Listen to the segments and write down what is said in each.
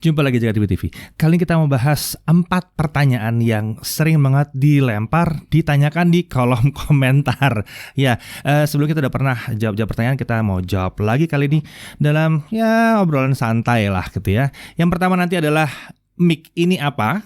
Jumpa lagi Jaga TV. Kali ini kita mau bahas 4 pertanyaan yang sering banget dilempar, ditanyakan di kolom komentar. Ya, sebelum kita udah pernah jawab pertanyaan, kita mau jawab lagi kali ini dalam obrolan santai lah gitu ya. Yang pertama nanti adalah mic ini apa?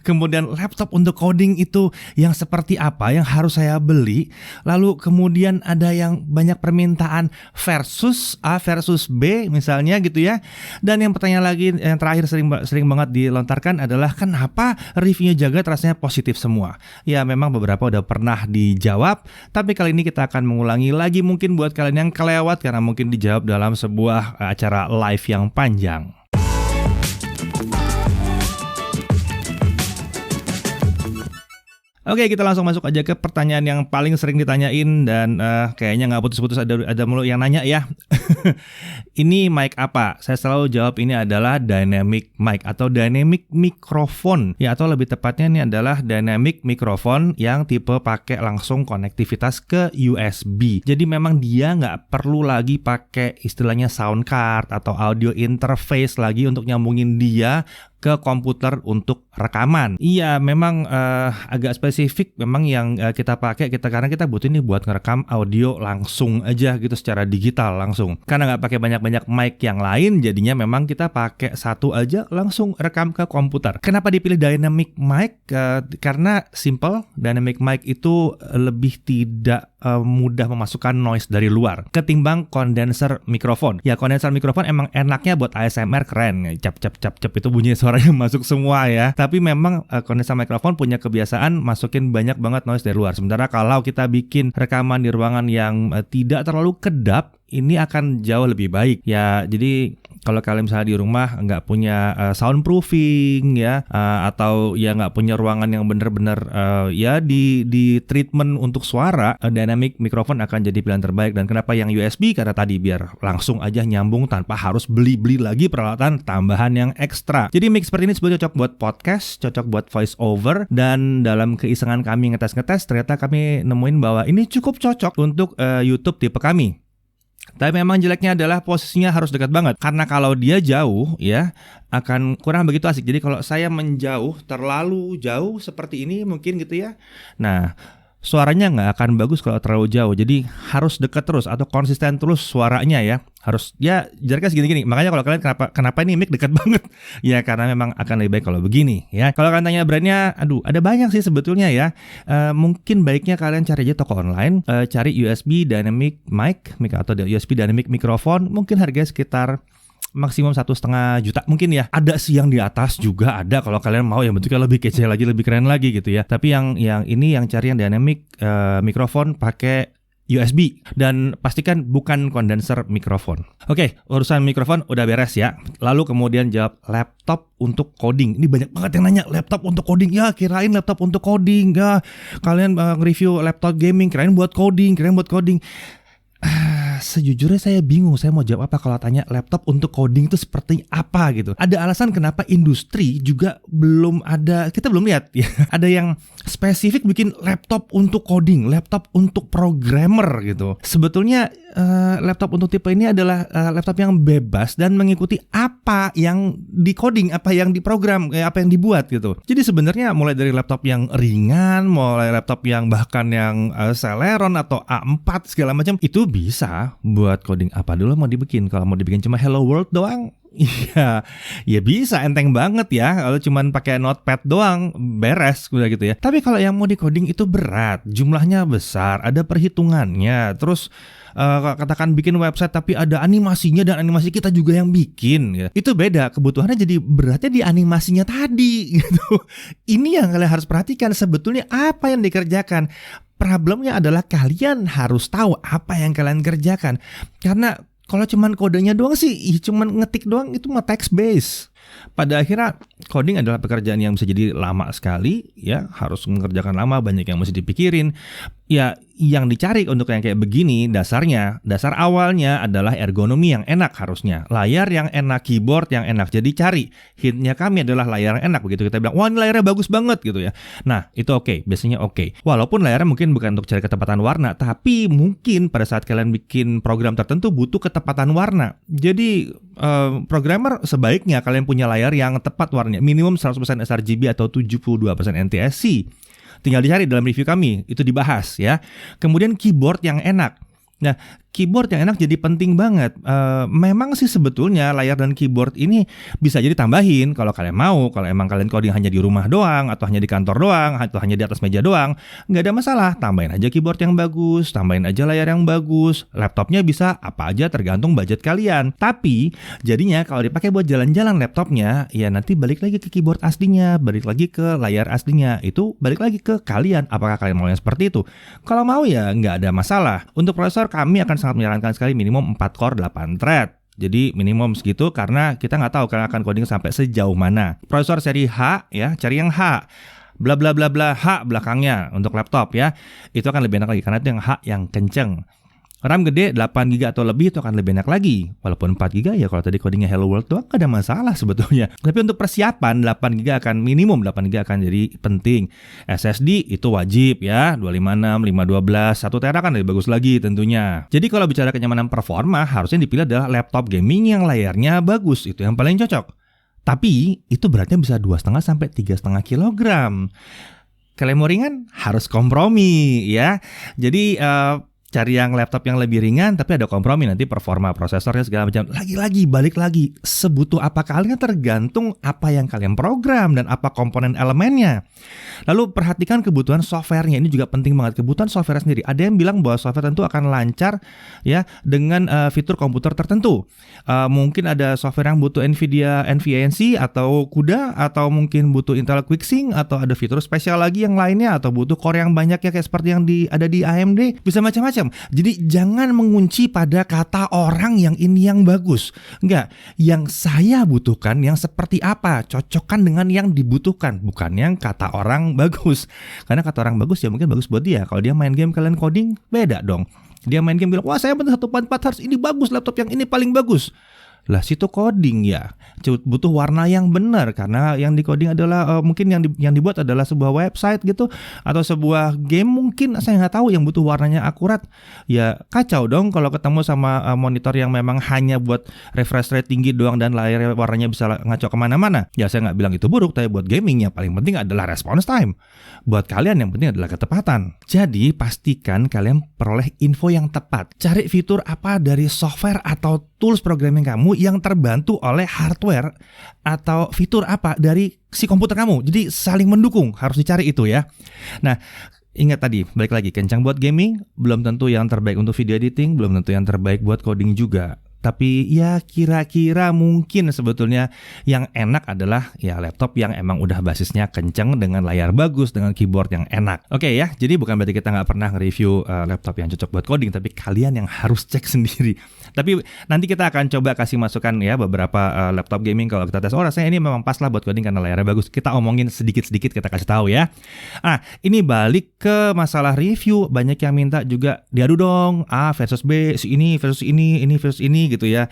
Kemudian laptop untuk coding itu yang seperti apa yang harus saya beli? Lalu kemudian ada yang banyak permintaan versus A versus B misalnya gitu ya. Dan yang pertanyaan lagi yang terakhir sering banget dilontarkan adalah kenapa reviewnya Jagat rasanya positif semua? Ya memang beberapa udah pernah dijawab, tapi kali ini kita akan mengulangi lagi mungkin buat kalian yang kelewat karena mungkin dijawab dalam sebuah acara live yang panjang. Oke, kita langsung masuk aja ke pertanyaan yang paling sering ditanyain dan kayaknya nggak putus-putus ada mulu yang nanya ya. Ini mic apa? Saya selalu jawab ini adalah dynamic mic atau dynamic microphone ya, atau lebih tepatnya ini adalah dynamic microphone yang tipe pakai langsung konektivitas ke USB. Jadi memang dia nggak perlu lagi pakai istilahnya sound card atau audio interface lagi untuk nyambungin dia ke komputer untuk rekaman. Iya, memang agak spesifik memang yang kita pakai karena kita butuh ini buat ngerekam audio langsung aja gitu secara digital langsung. Karena nggak pakai banyak mic yang lain, jadinya memang kita pakai satu aja langsung rekam ke komputer. Kenapa dipilih dynamic mic? Karena simple, dynamic mic itu lebih tidak mudah memasukkan noise dari luar ketimbang kondenser mikrofon. Ya, kondenser mikrofon emang enaknya buat ASMR keren, cap itu bunyi suaranya masuk semua ya. Tapi memang kondenser mikrofon punya kebiasaan masukin banyak banget noise dari luar. Sementara kalau kita bikin rekaman di ruangan yang tidak terlalu kedap, ini akan jauh lebih baik ya. Jadi kalau kalian misalnya di rumah nggak punya soundproofing ya, atau ya nggak punya ruangan yang benar-benar di treatment untuk suara, dynamic microphone akan jadi pilihan terbaik. Dan kenapa yang USB? Karena tadi biar langsung aja nyambung tanpa harus beli lagi peralatan tambahan yang ekstra. Jadi mic seperti ini sebenarnya cocok buat podcast, cocok buat voice over, dan dalam keisengan kami ngetes ternyata kami nemuin bahwa ini cukup cocok untuk YouTube tipe kami. Tapi memang jeleknya adalah posisinya harus dekat banget. Karena kalau dia jauh ya akan kurang begitu asik. Jadi kalau saya menjauh terlalu jauh seperti ini mungkin gitu ya. Nah, suaranya nggak akan bagus kalau terlalu jauh. Jadi harus dekat terus atau konsisten terus suaranya ya. Harus ya jaraknya segini-gini. Makanya kalau kalian kenapa ini mic dekat banget? Ya karena memang akan lebih baik kalau begini ya. Kalau kalian tanya brandnya, ada banyak sih sebetulnya ya. Mungkin baiknya kalian cari aja toko online, cari USB dynamic mic atau USB dynamic microphone. Mungkin harganya sekitar maksimum 1,5 juta mungkin ya. Ada sih yang di atas juga ada kalau kalian mau yang bentuknya lebih kece lagi, lebih keren lagi gitu ya. Tapi yang ini yang cari yang dynamic microphone pakai USB dan pastikan bukan kondenser mikrofon. Oke, urusan mikrofon udah beres ya. Lalu kemudian jawab laptop untuk coding. Ini banyak banget yang nanya laptop untuk coding. Ya, kirain laptop untuk coding. Ya, kalian nge-review laptop gaming, kirain buat coding. Sejujurnya saya bingung saya mau jawab apa kalau tanya laptop untuk coding itu seperti apa gitu. Ada alasan kenapa industri juga belum ada, kita belum lihat ya. Ada yang spesifik bikin laptop untuk coding, laptop untuk programmer gitu. Sebetulnya laptop untuk tipe ini adalah laptop yang bebas dan mengikuti apa yang di coding, apa yang diprogram, apa yang dibuat gitu. Jadi sebenarnya mulai dari laptop yang ringan, mulai laptop yang bahkan yang Celeron atau A4 segala macam itu bisa buat coding apa dulu mau dibikin. Kalau mau dibikin cuma Hello World doang, iya, ya bisa enteng banget ya. Kalau cuman pakai notepad doang beres udah gitu ya. Tapi kalau yang mau di coding itu berat, jumlahnya besar, ada perhitungannya. Terus katakan bikin website tapi ada animasinya dan animasi kita juga yang bikin ya. Itu beda, kebutuhannya jadi beratnya di animasinya tadi gitu. Ini yang kalian harus perhatikan sebetulnya apa yang dikerjakan. Problemnya adalah kalian harus tahu apa yang kalian kerjakan. Karena kalau cuman kodenya doang sih, cuman ngetik doang itu mah text based. Pada akhirnya coding adalah pekerjaan yang bisa jadi lama sekali, ya harus mengerjakan lama, banyak yang mesti dipikirin. Ya, yang dicari untuk yang kayak begini dasar awalnya adalah ergonomi yang enak harusnya. Layar yang enak, keyboard yang enak. Jadi cari hintnya kami adalah layar yang enak. Begitu kita bilang, wah ini layarnya bagus banget gitu ya. Nah, itu oke, biasanya oke. Walaupun layarnya mungkin bukan untuk cari ketepatan warna, tapi mungkin pada saat kalian bikin program tertentu butuh ketepatan warna. Jadi programmer sebaiknya kalian punya layar yang tepat warnanya, minimum 100% sRGB atau 72% NTSC. Tinggal dicari dalam review kami, itu dibahas ya. Kemudian keyboard yang enak. Nah, keyboard yang enak jadi penting banget. Memang sih sebetulnya layar dan keyboard ini bisa jadi tambahin kalau kalian mau. Kalau emang kalian coding hanya di rumah doang, atau hanya di kantor doang, atau hanya di atas meja doang, nggak ada masalah. Tambahin aja keyboard yang bagus, tambahin aja layar yang bagus. Laptopnya bisa apa aja tergantung budget kalian. Tapi jadinya kalau dipakai buat jalan-jalan laptopnya, ya nanti balik lagi ke keyboard aslinya, balik lagi ke layar aslinya. Itu balik lagi ke kalian. Apakah kalian mau yang seperti itu? Kalau mau ya nggak ada masalah. Untuk prosesor kami akan sangat menyarankan sekali minimum 4 core 8 thread. Jadi minimum segitu karena kita nggak tahu kalian akan coding sampai sejauh mana. Prosesor seri H ya, cari yang H. Bla bla bla bla H belakangnya untuk laptop ya. Itu akan lebih enak lagi karena itu yang H yang kenceng. RAM gede 8GB atau lebih itu akan lebih enak lagi. Walaupun 4GB ya kalau tadi codingnya Hello World doang gak ada masalah sebetulnya. Tapi untuk persiapan 8GB akan minimum 8GB akan jadi penting. SSD itu wajib ya, 256, 512, 1 tera kan lebih bagus lagi tentunya. Jadi kalau bicara kenyamanan performa harusnya dipilih adalah laptop gaming yang layarnya bagus, itu yang paling cocok. Tapi itu beratnya bisa 2,5 sampai 3,5 kilogram. Kalian mau ringan harus kompromi ya. Jadi cari yang laptop yang lebih ringan tapi ada kompromi, nanti performa prosesornya segala macam. Lagi-lagi balik lagi, sebutuh apa kalian tergantung apa yang kalian program dan apa komponen elemennya. Lalu perhatikan kebutuhan softwarenya, ini juga penting banget, kebutuhan software sendiri. Ada yang bilang bahwa software tentu akan lancar ya dengan fitur komputer tertentu. Mungkin ada software yang butuh NVIDIA NVENC atau CUDA, atau mungkin butuh Intel QuickSync, atau ada fitur spesial lagi yang lainnya, atau butuh core yang banyak ya kayak seperti yang ada di AMD, bisa macam-macam. Jadi jangan mengunci pada kata orang yang ini yang bagus. Enggak, yang saya butuhkan yang seperti apa, cocokkan dengan yang dibutuhkan, bukan yang kata orang bagus. Karena kata orang bagus ya mungkin bagus buat dia. Kalau dia main game kalian coding, beda dong. Dia main game bilang, wah saya bener 1.4 Hz, ini bagus, laptop yang ini paling bagus. Lah situ coding ya, butuh warna yang benar karena yang di coding adalah mungkin yang dibuat adalah sebuah website gitu atau sebuah game, mungkin saya nggak tahu yang butuh warnanya akurat. Ya kacau dong kalau ketemu sama monitor yang memang hanya buat refresh rate tinggi doang dan layar warnanya bisa ngaco kemana-mana. Ya saya nggak bilang itu buruk, tapi buat gaming yang paling penting adalah response time. Buat kalian yang penting adalah ketepatan. Jadi pastikan kalian peroleh info yang tepat. Cari fitur apa dari software atau tools programming kamu yang terbantu oleh hardware, atau fitur apa dari si komputer kamu. Jadi saling mendukung, harus dicari itu ya. Nah, ingat tadi, balik lagi, kencang buat gaming, belum tentu yang terbaik untuk video editing, belum tentu yang terbaik buat coding juga. Tapi ya kira-kira mungkin sebetulnya yang enak adalah ya laptop yang emang udah basisnya kenceng dengan layar bagus, dengan keyboard yang enak. Oke ya, jadi bukan berarti kita nggak pernah nge-review laptop yang cocok buat coding, tapi kalian yang harus cek sendiri. Tapi nanti kita akan coba kasih masukan ya beberapa laptop gaming kalau kita tes, oh rasanya ini memang pas lah buat coding karena layarnya bagus. Kita omongin sedikit-sedikit, kita kasih tahu ya. Ini balik ke masalah review, banyak yang minta juga diadu dong, A versus B, ini versus ini versus ini gitu ya.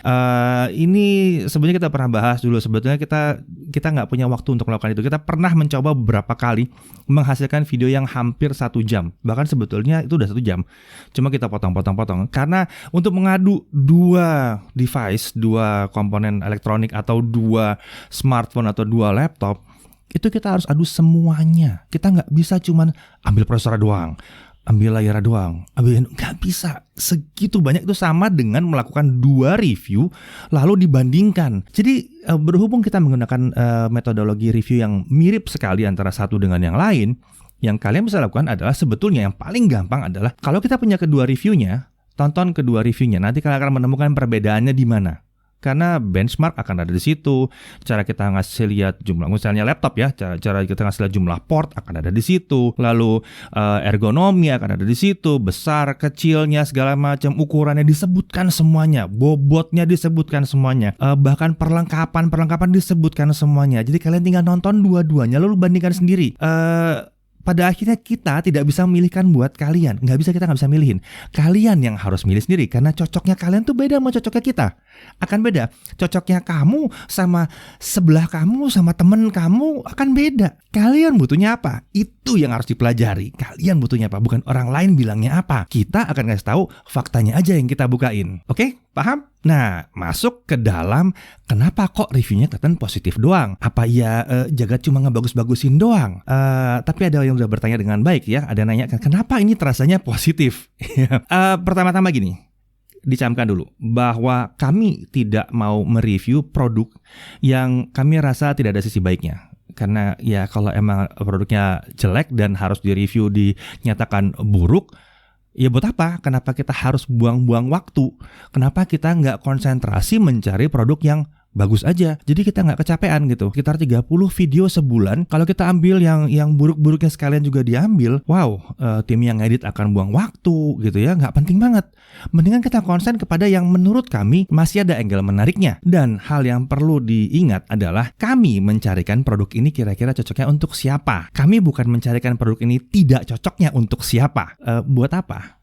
Ini sebenarnya kita pernah bahas dulu. Sebetulnya kita nggak punya waktu untuk melakukan itu. Kita pernah mencoba beberapa kali menghasilkan video yang hampir 1 jam. Bahkan sebetulnya itu udah 1 jam. Cuma kita potong-potong karena untuk mengadu 2 device, 2 komponen elektronik atau 2 smartphone atau 2 laptop, itu kita harus adu semuanya. Kita nggak bisa cuman ambil prosesor doang, ambil layar doang, nggak bisa. Segitu banyak, itu sama dengan melakukan 2 review lalu dibandingkan. Jadi berhubung kita menggunakan metodologi review yang mirip sekali antara satu dengan yang lain, yang kalian bisa lakukan adalah sebetulnya yang paling gampang adalah kalau kita punya kedua reviewnya, tonton kedua reviewnya. Nanti kalian akan menemukan perbedaannya di mana. Karena benchmark akan ada di situ, cara kita ngasih lihat jumlah, misalnya laptop ya, cara kita ngasih lihat jumlah port akan ada di situ, lalu ergonomi akan ada di situ, besar, kecilnya, segala macam, ukurannya disebutkan semuanya, bobotnya disebutkan semuanya, bahkan perlengkapan disebutkan semuanya. Jadi kalian tinggal nonton dua-duanya lalu bandingkan sendiri. Pada akhirnya kita tidak bisa memilihkan buat kalian. Kita nggak bisa milihin. Kalian yang harus milih sendiri. Karena cocoknya kalian tuh beda sama cocoknya kita. Akan beda. Cocoknya kamu sama sebelah kamu, sama temen kamu akan beda. Kalian butuhnya apa? Itu yang harus dipelajari. Kalian butuhnya apa? Bukan orang lain bilangnya apa. Kita akan kasih tahu faktanya aja yang kita bukain. Oke? Paham? Nah, masuk ke dalam kenapa kok reviewnya kelihatan positif doang? Apa ya Jagat cuma ngebagus-bagusin doang? Tapi ada yang udah bertanya dengan baik ya. Ada yang nanya, kenapa ini terasanya positif? Pertama-tama gini, dicamkan dulu bahwa kami tidak mau mereview produk yang kami rasa tidak ada sisi baiknya. Karena ya kalau emang produknya jelek dan harus direview dinyatakan buruk, ya buat apa? Kenapa kita harus buang-buang waktu? Kenapa kita nggak konsentrasi mencari produk yang bagus aja? Jadi kita nggak kecapean gitu. Sekitar 30 video sebulan. Kalau kita ambil yang buruk-buruknya sekalian juga diambil, wow, tim yang ngedit akan buang waktu gitu ya. Nggak penting banget. Mendingan kita konsen kepada yang menurut kami masih ada angle menariknya. Dan hal yang perlu diingat adalah kami mencarikan produk ini kira-kira cocoknya untuk siapa. Kami bukan mencarikan produk ini tidak cocoknya untuk siapa. Buat apa?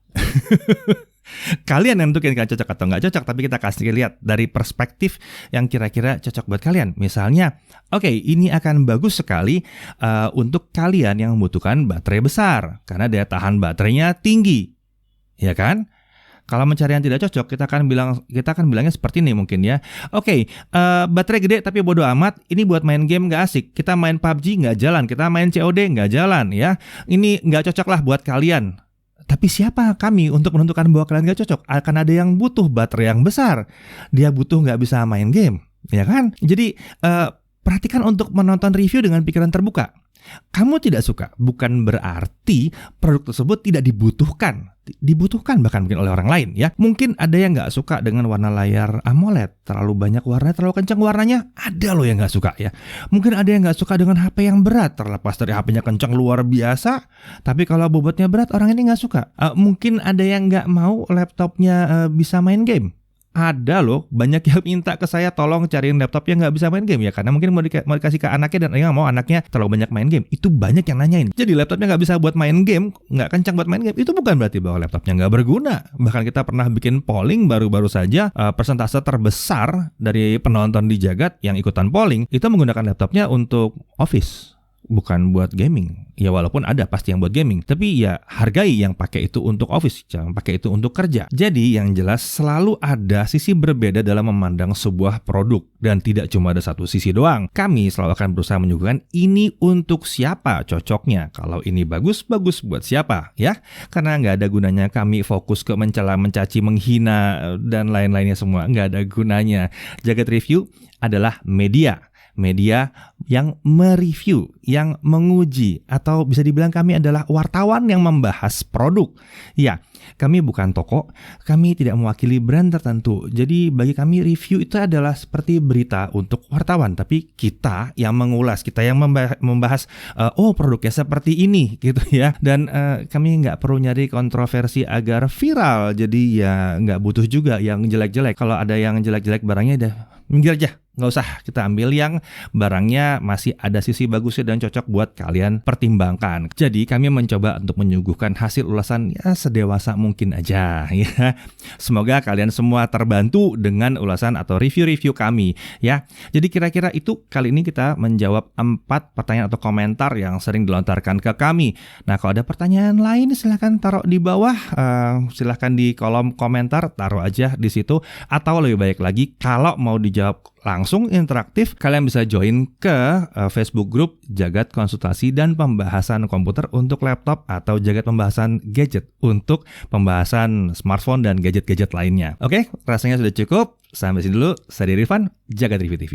Kalian yang nentuin kalian cocok atau nggak cocok, tapi kita kasih lihat dari perspektif yang kira-kira cocok buat kalian. Misalnya, oke, ini akan bagus sekali untuk kalian yang membutuhkan baterai besar karena daya tahan baterainya tinggi, ya kan? Kalau mencari yang tidak cocok, kita akan bilangnya seperti ini mungkin ya. Oke, baterai gede tapi bodo amat. Ini buat main game nggak asik. Kita main PUBG nggak jalan. Kita main COD nggak jalan ya. Ini nggak cocok lah buat kalian. Tapi siapa kami untuk menentukan bahwa kalian gak cocok? Akan ada yang butuh baterai yang besar. Dia butuh gak bisa main game, ya kan? Jadi perhatikan untuk menonton review dengan pikiran terbuka. Kamu tidak suka bukan berarti produk tersebut tidak dibutuhkan. Dibutuhkan bahkan mungkin oleh orang lain ya. Mungkin ada yang nggak suka dengan warna layar AMOLED, terlalu banyak warnanya, terlalu kencang warnanya. Ada loh yang nggak suka ya. Mungkin ada yang nggak suka dengan HP yang berat, terlepas dari HP-nya kencang luar biasa, tapi kalau bobotnya berat orang ini nggak suka. Mungkin ada yang nggak mau laptopnya bisa main game. Ada loh, banyak yang minta ke saya tolong cariin laptop yang nggak bisa main game ya, karena mungkin mau dikasih ke anaknya dan nggak mau anaknya terlalu banyak main game. Itu banyak yang nanyain. Jadi laptopnya nggak bisa buat main game, nggak kencang buat main game, itu bukan berarti bahwa laptopnya nggak berguna. Bahkan kita pernah bikin polling baru-baru saja, persentase terbesar dari penonton di Jagat yang ikutan polling itu menggunakan laptopnya untuk office, bukan buat gaming. Ya walaupun ada pasti yang buat gaming, tapi ya hargai yang pakai itu untuk office, jangan pakai itu untuk kerja. Jadi yang jelas selalu ada sisi berbeda dalam memandang sebuah produk dan tidak cuma ada satu sisi doang. Kami selalu akan berusaha menyuguhkan ini untuk siapa cocoknya. Kalau ini bagus buat siapa ya? Karena nggak ada gunanya kami fokus ke mencela, mencaci, menghina dan lain-lainnya semua. Nggak ada gunanya. Jagat Review adalah media yang mereview, yang menguji, atau bisa dibilang kami adalah wartawan yang membahas produk. Ya, kami bukan toko, kami tidak mewakili brand tertentu. Jadi bagi kami review itu adalah seperti berita untuk wartawan, tapi kita yang mengulas, kita yang membahas, oh produknya seperti ini gitu ya. Dan kami nggak perlu nyari kontroversi agar viral, jadi ya nggak butuh juga yang jelek-jelek. Kalau ada yang jelek-jelek barangnya udah minggir aja. Nggak usah, kita ambil yang barangnya masih ada sisi bagusnya dan cocok buat kalian pertimbangkan. Jadi kami mencoba untuk menyuguhkan hasil ulasan ya sedewasa mungkin aja ya. Semoga kalian semua terbantu dengan ulasan atau review-review kami ya. Jadi kira-kira itu kali ini kita menjawab 4 pertanyaan atau komentar yang sering dilontarkan ke kami. Nah kalau ada pertanyaan lain silahkan taruh di bawah, silahkan di kolom komentar taruh aja di situ. Atau lebih baik lagi kalau mau dijawab langsung interaktif, kalian bisa join ke Facebook Group Jagat Konsultasi dan Pembahasan Komputer untuk laptop atau Jagat Pembahasan Gadget untuk pembahasan smartphone dan gadget-gadget lainnya. Oke, rasanya sudah cukup. Sampai sini dulu. Saya Irfan, Jagat Review TV.